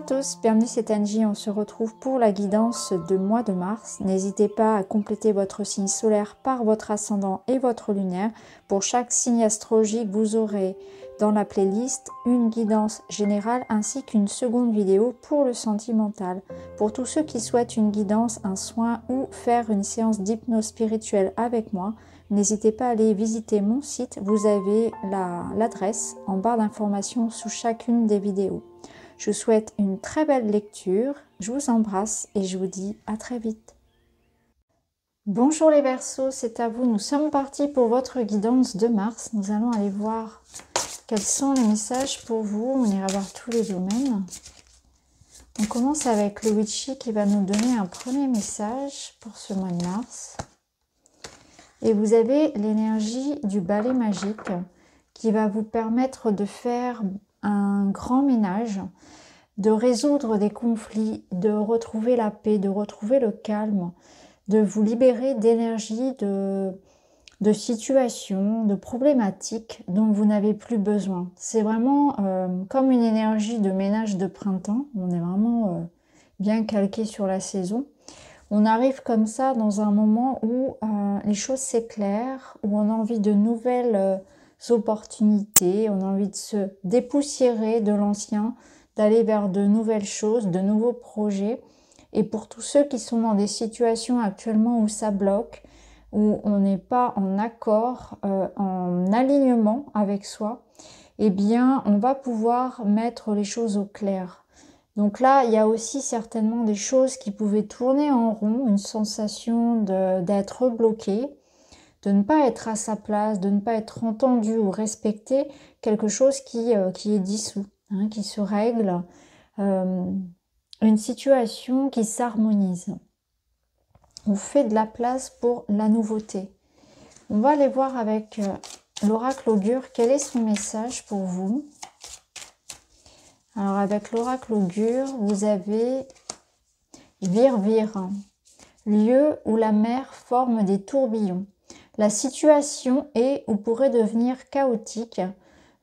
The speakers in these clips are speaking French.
tous, bienvenue, c'est Angie. On se retrouve pour la guidance de mois de mars. N'hésitez pas à compléter votre signe solaire par votre ascendant et votre lunaire. Pour chaque signe astrologique, vous aurez dans la playlist une guidance générale ainsi qu'une seconde vidéo pour le sentimental. Pour tous ceux qui souhaitent une guidance, un soin ou faire une séance d'hypnose spirituelle avec moi, n'hésitez pas à aller visiter mon site. Vous avez l'adresse en barre d'informations sous chacune des vidéos. Je vous souhaite une très belle lecture, je vous embrasse et je vous dis à très vite. Bonjour les Verseaux, c'est à vous, nous sommes partis pour votre guidance de mars. Nous allons aller voir quels sont les messages pour vous, on ira voir tous les domaines. On commence avec le Witchy qui va nous donner un premier message pour ce mois de mars. Et vous avez l'énergie du balai magique qui va vous permettre de faire un grand ménage, de résoudre des conflits, de retrouver la paix, de retrouver le calme, de vous libérer d'énergie, de situations, de problématiques dont vous n'avez plus besoin. C'est vraiment comme une énergie de ménage de printemps. On est vraiment bien calqué sur la saison. On arrive comme ça dans un moment où les choses s'éclairent, où on a envie de nouvelles opportunités, on a envie de se dépoussiérer de l'ancien, d'aller vers de nouvelles choses, de nouveaux projets. Et pour tous ceux qui sont dans des situations actuellement où ça bloque, où on n'est pas en accord, en alignement avec soi, eh bien, on va pouvoir mettre les choses au clair. Donc là, il y a aussi certainement des choses qui pouvaient tourner en rond, une sensation d'être bloqué, de ne pas être à sa place, de ne pas être entendu ou respecté, quelque chose qui est dissous, hein, qui se règle, une situation qui s'harmonise. On fait de la place pour la nouveauté. On va aller voir avec l'oracle augure quel est son message pour vous. Alors avec l'oracle augure, vous avez Virvire, lieu où la mer forme des tourbillons. La situation est ou pourrait devenir chaotique.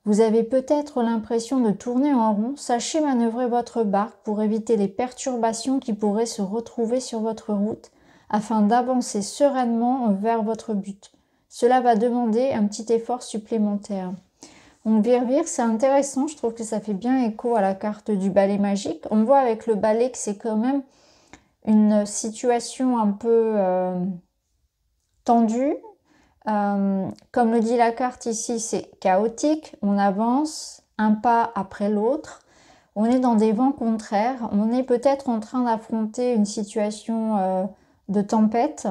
Vous avez peut-être l'impression de tourner en rond. Sachez manœuvrer votre barque pour éviter les perturbations qui pourraient se retrouver sur votre route afin d'avancer sereinement vers votre but. Cela va demander un petit effort supplémentaire. Donc Virvire, c'est intéressant, je trouve que ça fait bien écho à la carte du balai magique. On voit avec le balai que c'est quand même une situation un peu tendue. Comme le dit la carte ici, c'est chaotique, on avance un pas après l'autre, on est dans des vents contraires, on est peut-être en train d'affronter une situation de tempête,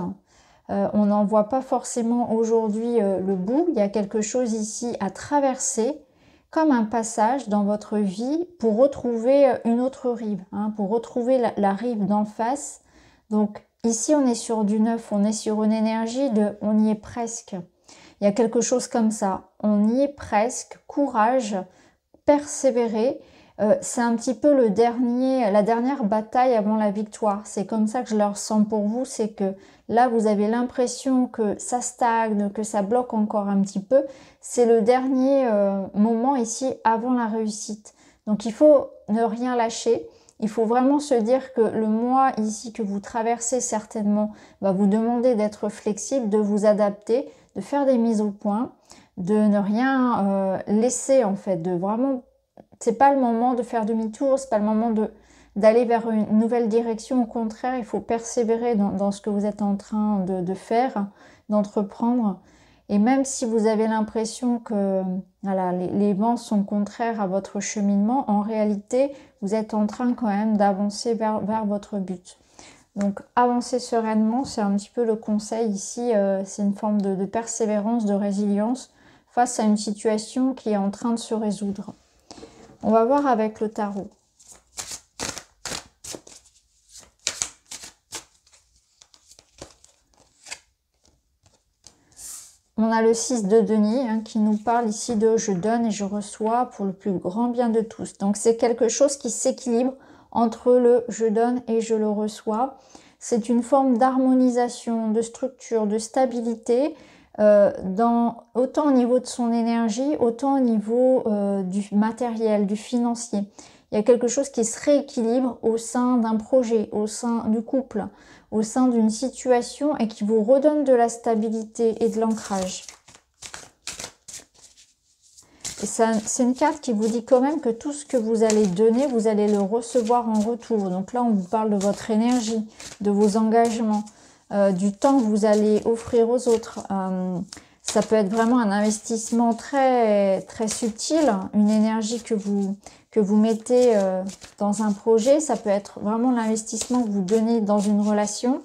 on n'en voit pas forcément aujourd'hui le bout, il y a quelque chose ici à traverser, comme un passage dans votre vie pour retrouver une autre rive, hein, pour retrouver la rive d'en face. Donc ici, on est sur du neuf, on est sur une énergie de « on y est presque ». Il y a quelque chose comme ça, on y est presque, courage, persévérer. C'est un petit peu la dernière bataille avant la victoire. C'est comme ça que je le ressens pour vous, c'est que là, vous avez l'impression que ça stagne, que ça bloque encore un petit peu. C'est le dernier moment ici avant la réussite. Donc il faut ne rien lâcher. Il faut vraiment se dire que le mois ici que vous traversez certainement va vous demander d'être flexible, de vous adapter, de faire des mises au point, de ne rien laisser en fait, de vraiment, c'est pas le moment de faire demi-tour, c'est pas le moment d'aller vers une nouvelle direction, au contraire, il faut persévérer dans ce que vous êtes en train de faire, d'entreprendre. Et même si vous avez l'impression que voilà, les vents sont contraires à votre cheminement, en réalité, vous êtes en train quand même d'avancer vers votre but. Donc, avancer sereinement, c'est un petit peu le conseil ici. C'est une forme de persévérance, de résilience face à une situation qui est en train de se résoudre. On va voir avec le tarot. On a le 6 de denier hein, qui nous parle ici de « je donne et je reçois pour le plus grand bien de tous ». Donc c'est quelque chose qui s'équilibre entre le « je donne » et « je le reçois ». C'est une forme d'harmonisation, de structure, de stabilité, autant au niveau de son énergie, autant au niveau du matériel, du financier. Il y a quelque chose qui se rééquilibre au sein d'un projet, au sein du couple, au sein d'une situation et qui vous redonne de la stabilité et de l'ancrage. Et c'est une carte qui vous dit quand même que tout ce que vous allez donner, vous allez le recevoir en retour. Donc là, on vous parle de votre énergie, de vos engagements, du temps que vous allez offrir aux autres. Ça peut être vraiment un investissement très, très subtil, une énergie que vous mettez dans un projet. Ça peut être vraiment l'investissement que vous donnez dans une relation.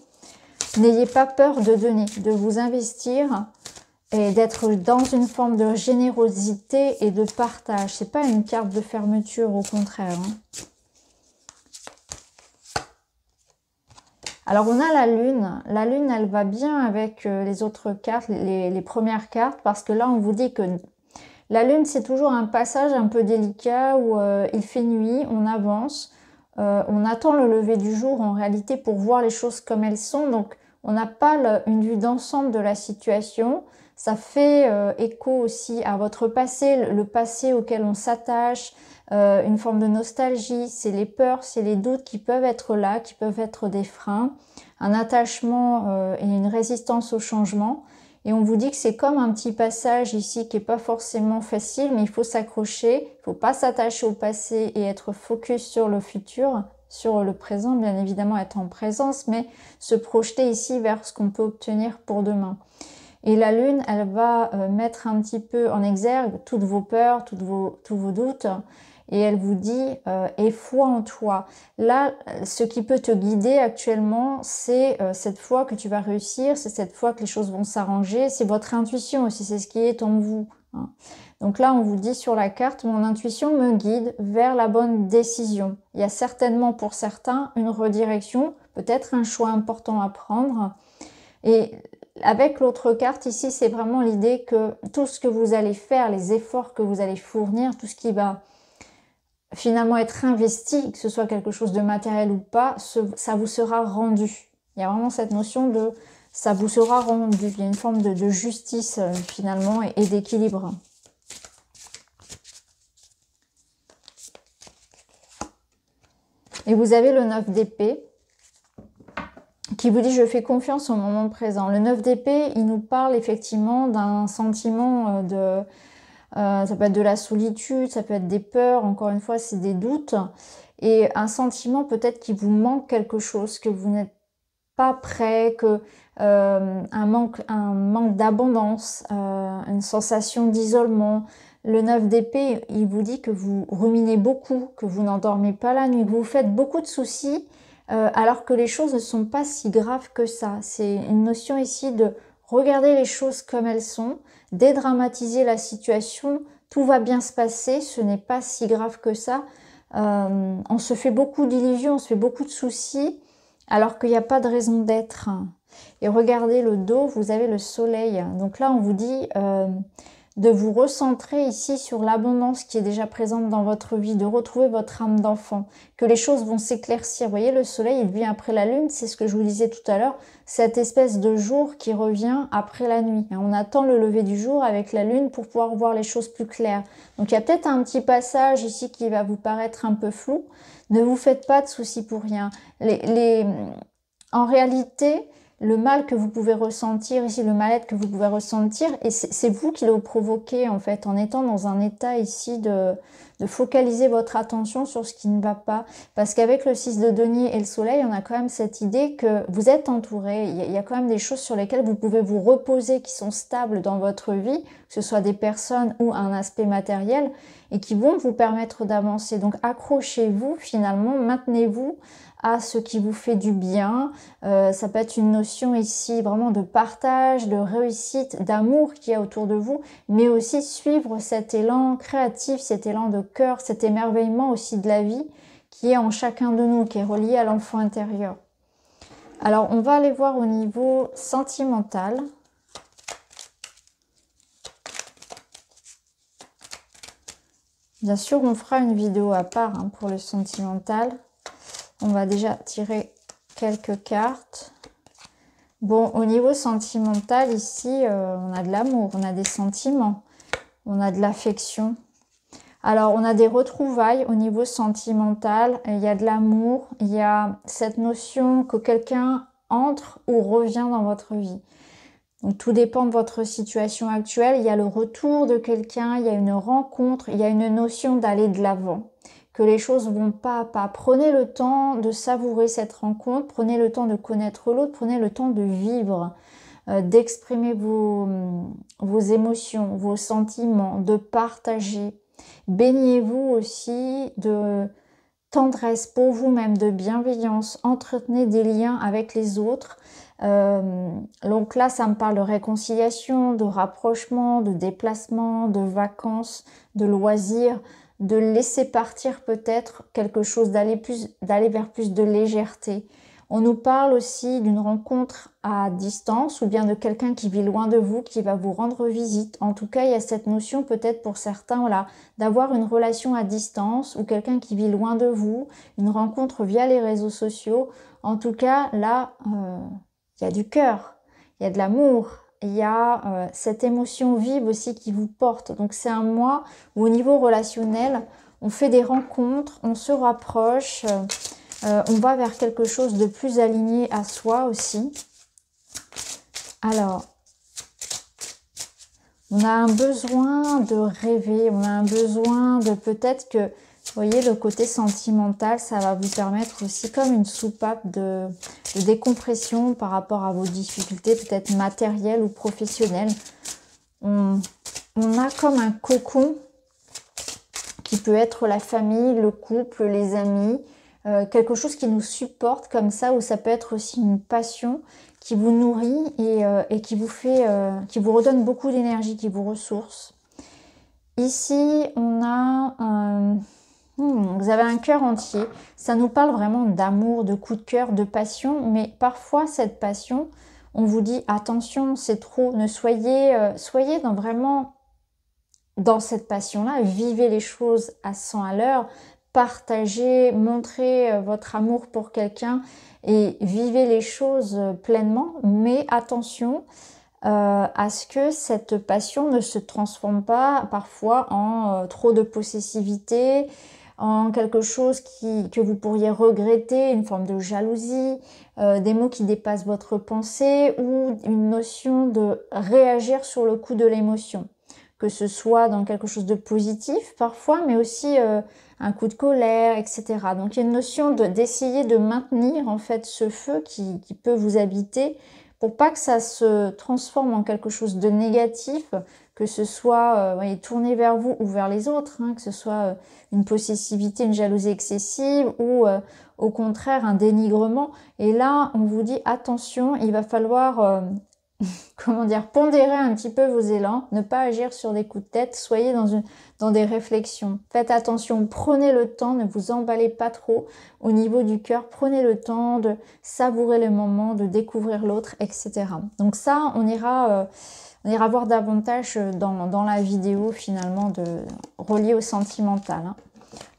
N'ayez pas peur de donner, de vous investir et d'être dans une forme de générosité et de partage. C'est pas une carte de fermeture, au contraire. Alors, on a la lune. La lune, elle va bien avec les autres cartes, les premières cartes, parce que là, on vous dit que la lune, c'est toujours un passage un peu délicat où il fait nuit, on avance, on attend le lever du jour en réalité pour voir les choses comme elles sont. Donc, on n'a pas une vue d'ensemble de la situation. Ça fait écho aussi à votre passé, le passé auquel on s'attache, une forme de nostalgie. C'est les peurs, c'est les doutes qui peuvent être là, qui peuvent être des freins, un attachement et une résistance au changement. Et on vous dit que c'est comme un petit passage ici qui n'est pas forcément facile, mais il faut s'accrocher, il ne faut pas s'attacher au passé et être focus sur le futur, sur le présent, bien évidemment être en présence, mais se projeter ici vers ce qu'on peut obtenir pour demain. Et la lune, elle va mettre un petit peu en exergue toutes vos peurs, tous vos doutes, et elle vous dit aie foi en toi. Là, ce qui peut te guider actuellement, c'est cette foi que tu vas réussir, c'est cette foi que les choses vont s'arranger, c'est votre intuition aussi, c'est ce qui est en vous. Hein. Donc là, on vous dit sur la carte, mon intuition me guide vers la bonne décision. Il y a certainement pour certains une redirection, peut-être un choix important à prendre. Et avec l'autre carte ici, c'est vraiment l'idée que tout ce que vous allez faire, les efforts que vous allez fournir, tout ce qui va finalement être investi, que ce soit quelque chose de matériel ou pas, ça vous sera rendu. Il y a vraiment cette notion de ça vous sera rendu. Il y a une forme de justice finalement et d'équilibre. Et vous avez le 9 d'épée qui vous dit je fais confiance au moment présent. Le 9 d'épée, il nous parle effectivement d'un sentiment ça peut être de la solitude, ça peut être des peurs, encore une fois c'est des doutes, et un sentiment peut-être qu'il vous manque quelque chose, que vous n'êtes pas prêt, que un manque d'abondance, une sensation d'isolement. Le 9 d'épée, il vous dit que vous ruminez beaucoup, que vous n'endormez pas la nuit, que vous faites beaucoup de soucis, alors que les choses ne sont pas si graves que ça. C'est une notion ici de regarder les choses comme elles sont, dédramatiser la situation, tout va bien se passer, ce n'est pas si grave que ça. On se fait beaucoup d'illusions, on se fait beaucoup de soucis, alors qu'il n'y a pas de raison d'être. Et regardez le dos, vous avez le soleil. Donc là, on vous dit de vous recentrer ici sur l'abondance qui est déjà présente dans votre vie, de retrouver votre âme d'enfant, que les choses vont s'éclaircir. Vous voyez, le soleil, il vient après la lune, c'est ce que je vous disais tout à l'heure, cette espèce de jour qui revient après la nuit. On attend le lever du jour avec la lune pour pouvoir voir les choses plus claires. Donc il y a peut-être un petit passage ici qui va vous paraître un peu flou. Ne vous faites pas de soucis pour rien. En réalité, le mal que vous pouvez ressentir ici, le mal-être que vous pouvez ressentir, et c'est vous qui le provoquez en fait, en étant dans un état ici de focaliser votre attention sur ce qui ne va pas. Parce qu'avec le 6 de denier et le soleil, on a quand même cette idée que vous êtes entouré, il y a quand même des choses sur lesquelles vous pouvez vous reposer, qui sont stables dans votre vie, que ce soit des personnes ou un aspect matériel, et qui vont vous permettre d'avancer. Donc accrochez-vous finalement, maintenez-vous à ce qui vous fait du bien. Ça peut être une notion ici vraiment de partage, de réussite, d'amour qu'il y a autour de vous, mais aussi suivre cet élan créatif, cet élan de cœur, cet émerveillement aussi de la vie qui est en chacun de nous, qui est relié à l'enfant intérieur. Alors on va aller voir au niveau sentimental. Bien sûr, on fera une vidéo à part pour le sentimental. On va déjà tirer quelques cartes. Bon, au niveau sentimental, ici, on a de l'amour, on a des sentiments, on a de l'affection. Alors, on a des retrouvailles au niveau sentimental, il y a de l'amour, il y a cette notion que quelqu'un entre ou revient dans votre vie. Donc, tout dépend de votre situation actuelle. Il y a le retour de quelqu'un, il y a une rencontre, il y a une notion d'aller de l'avant, que les choses vont pas à pas. Prenez le temps de savourer cette rencontre, prenez le temps de connaître l'autre, prenez le temps de vivre, d'exprimer vos émotions, vos sentiments, de partager. Baignez-vous aussi de tendresse pour vous-même, de bienveillance, entretenez des liens avec les autres. Donc là, ça me parle de réconciliation, de rapprochement, de déplacement, de vacances, de loisirs, de laisser partir peut-être quelque chose, d'aller vers plus de légèreté. On nous parle aussi d'une rencontre à distance ou bien de quelqu'un qui vit loin de vous, qui va vous rendre visite. En tout cas, il y a cette notion peut-être pour certains, voilà, d'avoir une relation à distance ou quelqu'un qui vit loin de vous, une rencontre via les réseaux sociaux. En tout cas, là, il y a du cœur, il y a de l'amour, il y a cette émotion vive aussi qui vous porte. Donc c'est un mois où au niveau relationnel, on fait des rencontres, on se rapproche, on va vers quelque chose de plus aligné à soi aussi. Alors, on a un besoin de rêver, on a un besoin de peut-être que, vous voyez, le côté sentimental, ça va vous permettre aussi comme une soupape de décompression par rapport à vos difficultés, peut-être matérielles ou professionnelles. On a comme un cocon qui peut être la famille, le couple, les amis, quelque chose qui nous supporte comme ça, ou ça peut être aussi une passion qui vous nourrit et qui vous fait, qui vous redonne beaucoup d'énergie, qui vous ressource. Ici, on a vous avez un cœur entier. Ça nous parle vraiment d'amour, de coup de cœur, de passion, mais parfois cette passion, on vous dit attention, c'est trop. Ne soyez vraiment dans cette passion-là, vivez les choses à 100 à l'heure, partagez, montrez votre amour pour quelqu'un et vivez les choses pleinement, mais attention à ce que cette passion ne se transforme pas parfois en trop de possessivité, en quelque chose que vous pourriez regretter, une forme de jalousie, des mots qui dépassent votre pensée ou une notion de réagir sur le coup de l'émotion. Que ce soit dans quelque chose de positif parfois, mais aussi un coup de colère, etc. Donc il y a une notion d'essayer de maintenir en fait ce feu qui peut vous habiter pour pas que ça se transforme en quelque chose de négatif, que ce soit tourné vers vous ou vers les autres, hein, que ce soit une possessivité, une jalousie excessive ou au contraire un dénigrement. Et là, on vous dit attention, il va falloir comment dire, pondérer un petit peu vos élans, ne pas agir sur des coups de tête, soyez dans des réflexions. Faites attention, prenez le temps, ne vous emballez pas trop au niveau du cœur, prenez le temps de savourer le moment, de découvrir l'autre, etc. Donc ça, on ira voir davantage dans la vidéo finalement reliée au sentimental. Hein.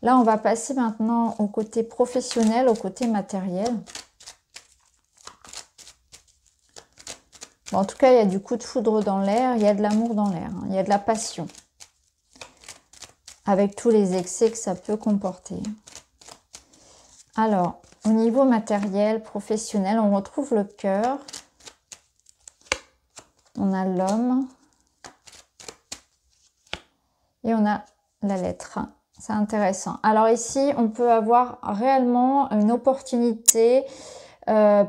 Là, on va passer maintenant au côté professionnel, au côté matériel. Bon, en tout cas, il y a du coup de foudre dans l'air, il y a de l'amour dans l'air, hein, il y a de la passion. Avec tous les excès que ça peut comporter. Alors, au niveau matériel, professionnel, on retrouve le cœur. On a l'homme. Et on a la lettre. C'est intéressant. Alors ici, on peut avoir réellement une opportunité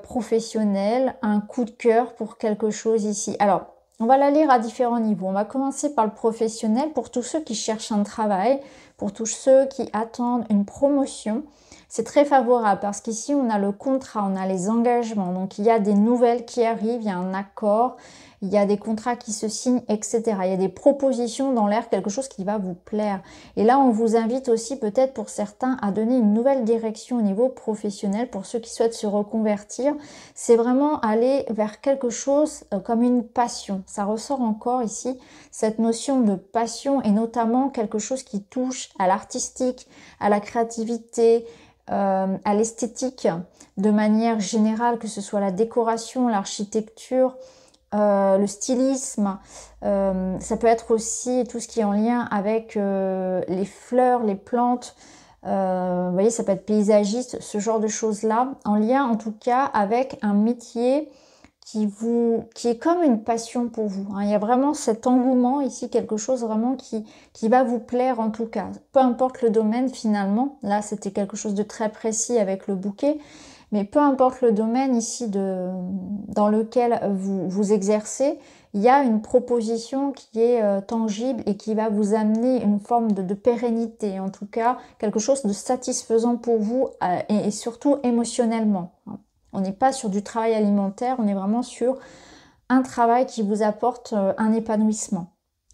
professionnel, un coup de cœur pour quelque chose ici. Alors, on va la lire à différents niveaux. On va commencer par le professionnel pour tous ceux qui cherchent un travail, pour tous ceux qui attendent une promotion. C'est très favorable parce qu'ici, on a le contrat, on a les engagements. Donc, il y a des nouvelles qui arrivent, il y a un accord, il y a des contrats qui se signent, etc. Il y a des propositions dans l'air, quelque chose qui va vous plaire. Et là, on vous invite aussi peut-être pour certains à donner une nouvelle direction au niveau professionnel pour ceux qui souhaitent se reconvertir. C'est vraiment aller vers quelque chose comme une passion. Ça ressort encore ici, cette notion de passion et notamment quelque chose qui touche à l'artistique, à la créativité, à l'esthétique de manière générale, que ce soit la décoration, l'architecture, le stylisme, ça peut être aussi tout ce qui est en lien avec les fleurs, les plantes, vous voyez, ça peut être paysagiste, ce genre de choses-là, en lien en tout cas avec un métier qui est comme une passion pour vous, hein. Il y a vraiment cet engouement ici, quelque chose vraiment qui va vous plaire en tout cas. Peu importe le domaine finalement, là c'était quelque chose de très précis avec le bouquet, mais peu importe le domaine ici dans lequel vous exercez, il y a une proposition qui est tangible et qui va vous amener une forme de pérennité, en tout cas quelque chose de satisfaisant pour vous et surtout émotionnellement, hein. On n'est pas sur du travail alimentaire, on est vraiment sur un travail qui vous apporte un épanouissement.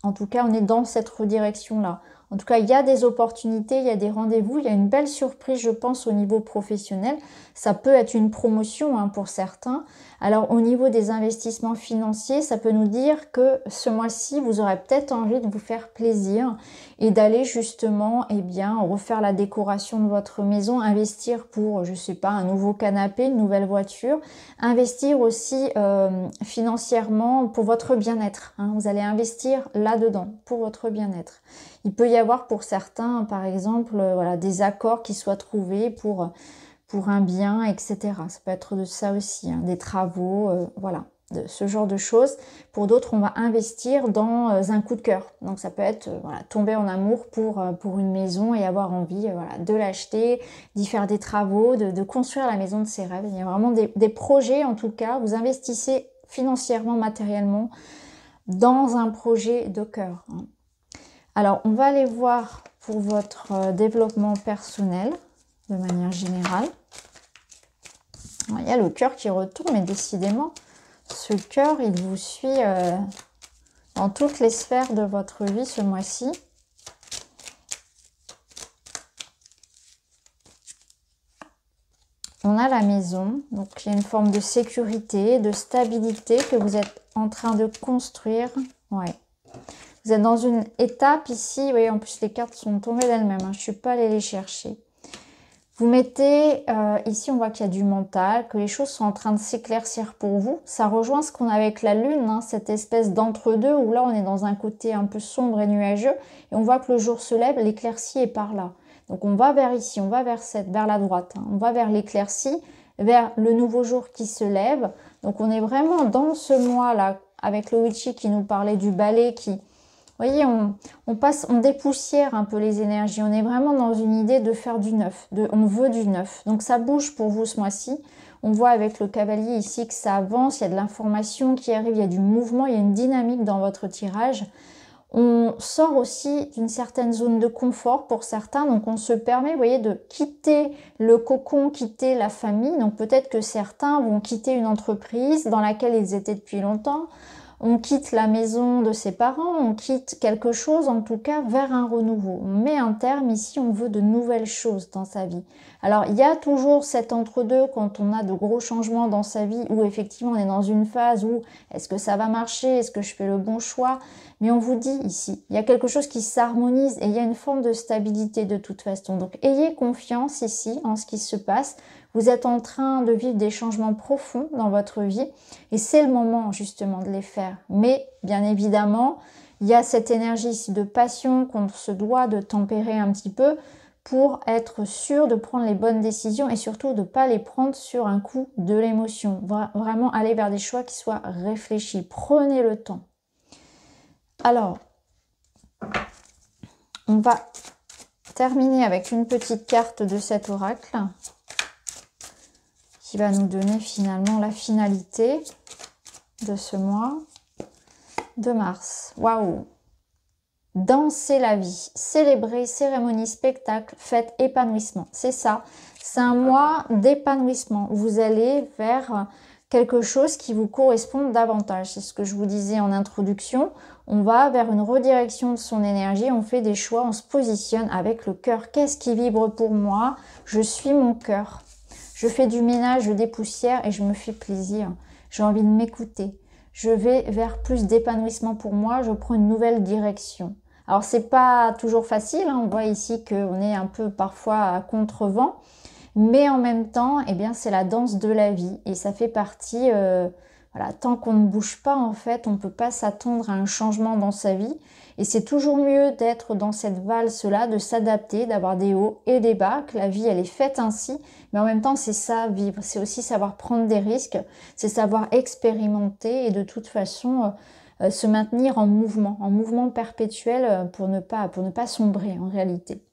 En tout cas, on est dans cette redirection-là. En tout cas, il y a des opportunités, il y a des rendez-vous, il y a une belle surprise, je pense, au niveau professionnel. Ça peut être une promotion, hein, pour certains. Alors, au niveau des investissements financiers, ça peut nous dire que ce mois-ci, vous aurez peut-être envie de vous faire plaisir et d'aller justement, eh bien, refaire la décoration de votre maison, investir pour, je sais pas, un nouveau canapé, une nouvelle voiture, investir aussi financièrement pour votre bien-être, hein. Vous allez investir là-dedans pour votre bien-être. Il peut y avoir pour certains, par exemple, voilà, des accords qui soient trouvés pour un bien, etc. Ça peut être de ça aussi, hein, des travaux, voilà, de ce genre de choses. Pour d'autres, on va investir dans un coup de cœur. Donc ça peut être voilà, tomber en amour pour une maison et avoir envie voilà, de l'acheter, d'y faire des travaux, de construire la maison de ses rêves. Il y a vraiment des projets, en tout cas. Vous investissez financièrement, matériellement, dans un projet de cœur, hein. Alors, on va aller voir pour votre développement personnel, de manière générale. Alors, il y a le cœur qui retourne, mais décidément, ce cœur, il vous suit dans toutes les sphères de votre vie ce mois-ci. On a la maison, donc il y a une forme de sécurité, de stabilité que vous êtes en train de construire. Ouais. Vous êtes dans une étape ici, vous voyez, en plus les cartes sont tombées d'elles-mêmes, hein, je ne suis pas allée les chercher. Vous mettez, ici on voit qu'il y a du mental, que les choses sont en train de s'éclaircir pour vous. Ça rejoint ce qu'on a avec la lune, hein, cette espèce d'entre-deux où là on est dans un côté un peu sombre et nuageux. Et on voit que le jour se lève, l'éclaircie est par là. Donc on va vers ici, on va vers la droite, hein, on va vers l'éclaircie, vers le nouveau jour qui se lève. Donc on est vraiment dans ce mois-là, avec le witchy qui nous parlait du balai qui... Vous voyez, on dépoussière un peu les énergies. On est vraiment dans une idée de faire du neuf. On veut du neuf. Donc ça bouge pour vous ce mois-ci. On voit avec le cavalier ici que ça avance. Il y a de l'information qui arrive. Il y a du mouvement. Il y a une dynamique dans votre tirage. On sort aussi d'une certaine zone de confort pour certains. Donc on se permet, vous voyez, de quitter le cocon, quitter la famille. Donc peut-être que certains vont quitter une entreprise dans laquelle ils étaient depuis longtemps. On quitte la maison de ses parents, on quitte quelque chose en tout cas vers un renouveau. On met un terme ici, on veut de nouvelles choses dans sa vie. Alors il y a toujours cet entre-deux quand on a de gros changements dans sa vie où effectivement on est dans une phase où est-ce que ça va marcher, est-ce que je fais le bon choix? Mais on vous dit ici, il y a quelque chose qui s'harmonise et il y a une forme de stabilité de toute façon. Donc ayez confiance ici en ce qui se passe. Vous êtes en train de vivre des changements profonds dans votre vie et c'est le moment justement de les faire. Mais bien évidemment, il y a cette énergie ici de passion qu'on se doit de tempérer un petit peu pour être sûr de prendre les bonnes décisions et surtout de ne pas les prendre sur un coup de l'émotion. Vraiment aller vers des choix qui soient réfléchis. Prenez le temps. Alors, on va terminer avec une petite carte de cet oracle qui va nous donner finalement la finalité de ce mois de mars. Waouh! Danser la vie, célébrer, cérémonie, spectacle, fête, épanouissement. C'est ça, c'est un mois d'épanouissement. Vous allez vers quelque chose qui vous correspond davantage. C'est ce que je vous disais en introduction. On va vers une redirection de son énergie, on fait des choix, on se positionne avec le cœur. Qu'est-ce qui vibre pour moi? Je suis mon cœur. Je fais du ménage, je dépoussière et je me fais plaisir. J'ai envie de m'écouter. Je vais vers plus d'épanouissement pour moi, je prends une nouvelle direction. Alors, c'est pas toujours facile, hein. On voit ici qu'on est un peu parfois à contre-vent, mais en même temps, eh bien, c'est la danse de la vie et ça fait partie Voilà, tant qu'on ne bouge pas, en fait, on ne peut pas s'attendre à un changement dans sa vie. Et c'est toujours mieux d'être dans cette valse-là, de s'adapter, d'avoir des hauts et des bas, que la vie, elle est faite ainsi. Mais en même temps, c'est ça, vivre. C'est aussi savoir prendre des risques, c'est savoir expérimenter et de toute façon se maintenir en mouvement perpétuel pour ne pas sombrer en réalité.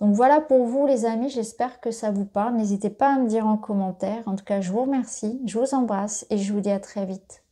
Donc voilà pour vous les amis, j'espère que ça vous parle. N'hésitez pas à me dire en commentaire. En tout cas, je vous remercie, je vous embrasse et je vous dis à très vite.